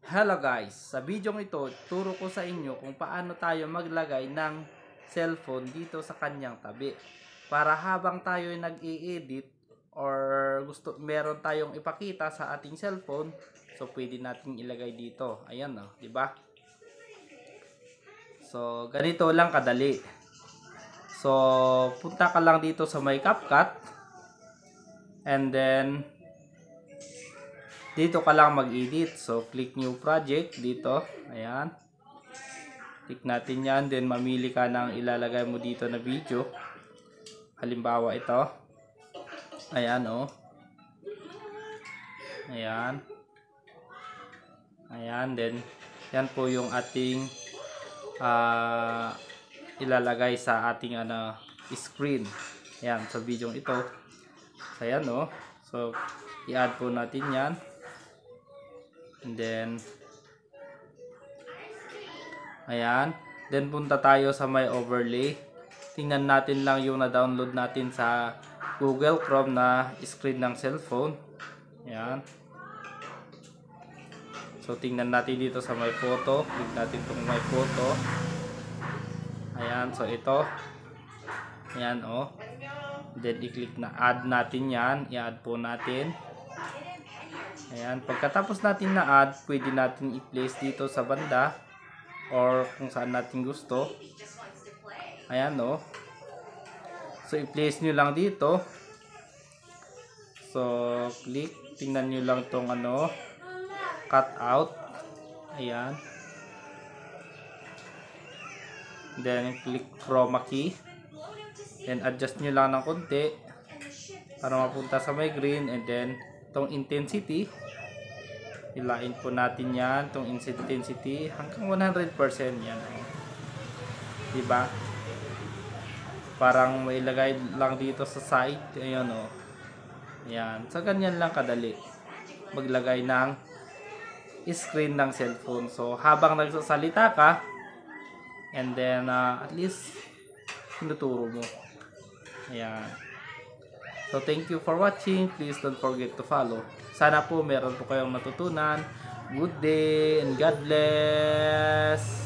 Hello guys! Sa video ito, turo ko sa inyo kung paano tayo maglagay ng cellphone dito sa kanyang tabi. Para habang tayo nag-i-edit or meron tayong ipakita sa ating cellphone, so pwede nating ilagay dito. Ayan o, di ba? So, ganito lang kadali. So, punta ka lang dito sa may CapCut. And then, dito ka lang mag-edit. So, click new project dito. Ayan. Click natin yan. Then, mamili ka ng ilalagay mo dito na video. Halimbawa, ito. Ayan, oh. Ayan. Ayan. Then, yan po yung ating ilalagay sa ating screen. Ayan, sa video ito. So, ayan, oh. So, i-add po natin yan. And then, ayan. Then, punta tayo sa may overlay. Tingnan natin lang yung na-download natin sa Google Chrome na screen ng cellphone. Ayan. So, tingnan natin dito sa may photo. Click natin itong may photo. Ayan. So, ito. Ayan, oh. Then, i-click na add natin yan. I-add po natin. Ayan, pagkatapos natin na add, pwede natin i-place dito sa banda or kung saan natin gusto. Ayan, no. So, i-place nyo lang dito. So, click. Tingnan nyo lang tong cut out. Ayan. Then, click chroma key. Then, adjust nyo lang ng konti para mapunta sa may green. And then, itong intensity, ilain po natin yan, itong intensity hanggang 100% yan. Diba? Parang may ilagay lang dito sa side. Ayan, o. Ayan. So, ganyan lang kadali maglagay ng screen ng cellphone. So, habang nagsasalita ka, and then, at least, tinuturo mo. Ayan. So, thank you for watching. Please don't forget to follow. Sana po meron po kayong natutunan. Good day and God bless!